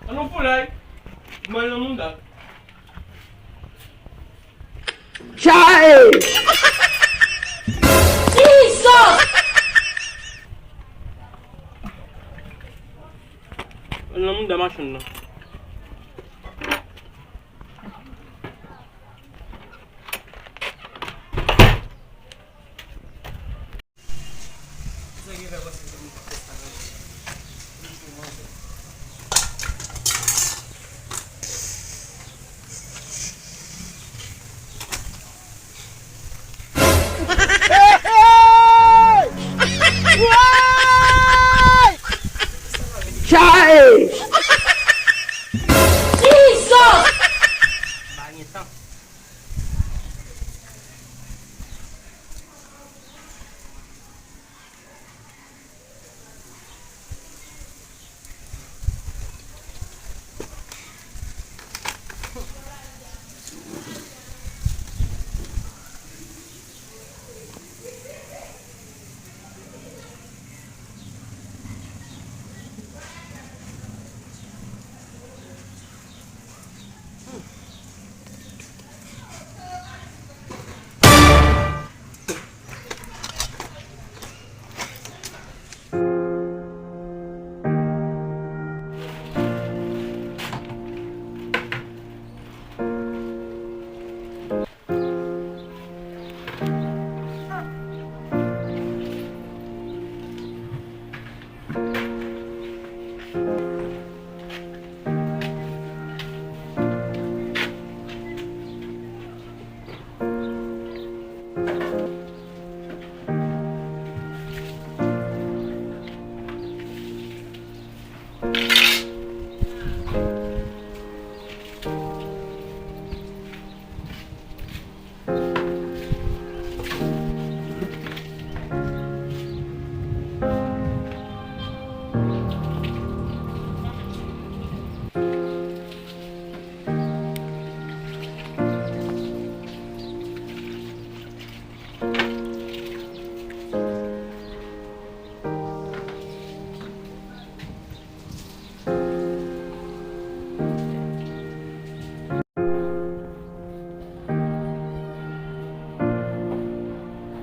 Ano pulay? Mahal na munda. Chai! Jesus! Mahal na munda, masyon na. Chai! Jesus! Bangit lang.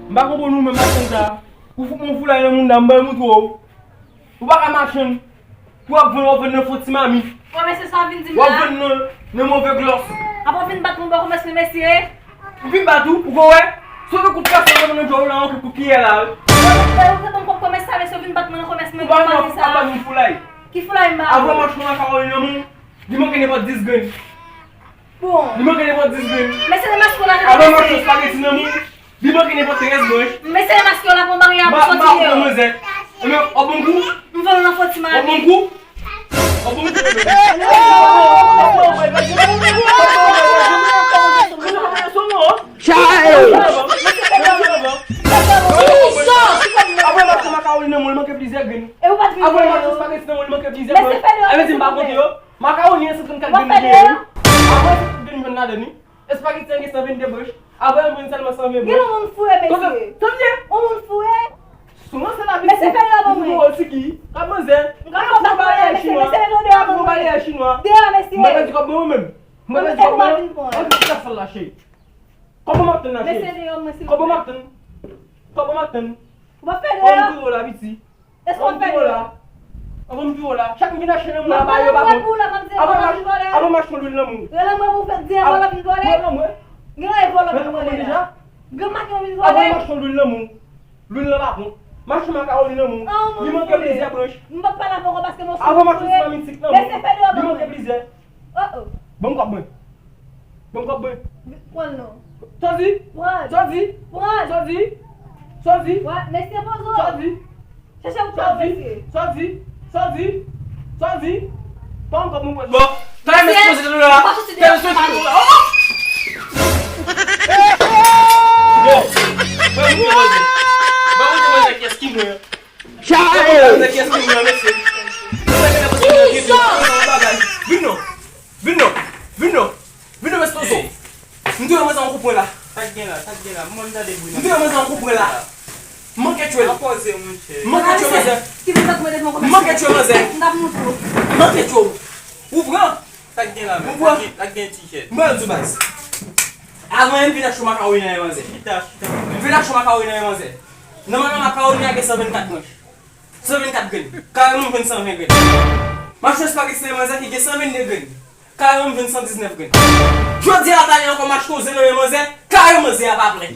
Mbako bon nou men machin sa. Ou fok mon fulay nan moun dan mbay mout wou. Ou baka machin. Wap ven nan foti mami. Ouais, mais c'est ça, vin dim Wap là. ven nan mauvais gloss. Après, vin battre mon bar, comment est-ce que monsieur? Ou fin batou, ou go we. So ke kout kase nan jou la an ke kout kiye la. Vous êtes bon comme ça, mais si vin battre mon commerce, mais Ou baka comment nan c'est fok ça? mon fulay. Qui fout là, il m'a? Avon machin nan Caroline nan moun. Di man ke ne pot 10 gun. Bon. Di man ke ne pot 10 gun. Mais c'est les masques qu'on a Avon machin fait. spaghetti nan moun. Di man ke ne pot 13 gun. Mais c'est les masques qu'on a pour marier à Ba vous ba sortir. ou mwen zè. Eme, o bon kou? Nous voulons un fautif, O mamie. bon kou? O bon kou? Chai! Avon machin nan Caroline nan moun, man ke plize gen. Et vous battez Avon machin spaghetti nan moun, man ke plize Mais gen. c'est fait le- Eme di mba konti yo. Macaroni se kon kal Vous gen faites gen. le- Avon se gen ven nadani. Spaghetti an gen 120 bush. Avon mwen salma 120 Quel bush. monde fouet, monsieur? Tonye. On monde fouet? Souman se la Mais c'est fait là, bon, Ou si ki? Ka mwen zè. Comment Mwen bale mais chinois. c'est les odeurs, Mwen mon bale chinois. Derrière, monsieur. Mwen di ko mwen men. Mwen Mais di ko c'est quoi, mwen. une fois? On di ka sal la che. Kobo martin la Mais che. c'est les hommes, monsieur. Kobo martin. Kobo martin. On va faire On là. di la biti. Est-ce qu'on fait là? On di la. Chaque vina chene mwen On la va ba yo faire ba là kon. pour la comme ça. Avant On va marche. voler. Avant marche kon l'huile nan moun. Là, moi, vous faites dire, on va voler. Mwen nan mwen. Gars, il vole, Mwen on va nan voler. déjà. Gars, ma qui on Avant voler. marche kon l'huile nan moun. L'huile nan ba kon. Marche ma Caroline nan moun. Oh, mon Li manke Dieu. plize branche. Je ne peux pas la voir parce que mon Avant marche kon la mitik nan Mais moun. c'est fait là, Li bon. manke plize. Oh, oh. Bon kop mwen. Bon kop mwen. Prends le nom. Sozi. Prends. Sozi. Prends. Sozi. Sozi. Ouais, mais c'est pas ça. Sozi. Cherchez où tu vas, monsieur. Sozi. Pas encore mon poisson. Bon, t'as Monsieur, mis ce là. pas tout de suite, T'as pas mis tout de suite. Bon. Vamos aqui as que Chai! aqui as que Vino mas toso. Ndio mas an kupwe la. Taggen la, mwen da de bou. Ndio mas an kupwe la. Manke tuel. Apose mwen che. Manke tuel mas. Qui veut pas que me dise mon commerce? Manke tuel mas. N'a pas mon trou. Manke tuel. Ouvran! Ça qui est là, mais. Pourquoi? Ça qui est un t-shirt. Mwen du bas. Avant yon vin achou makaroni nan yon manze. Chita. Vin achou makaroni nan yon manze. Normalement makaroni a gen 124 manche. 124 graines. Carrément 120 graines. Machou spaghetti nan yon manze qui gen 122 graines. Carrément 119 graines. Jodi a tali encore mach koze nan yon manze. Carrément zé a pas plein.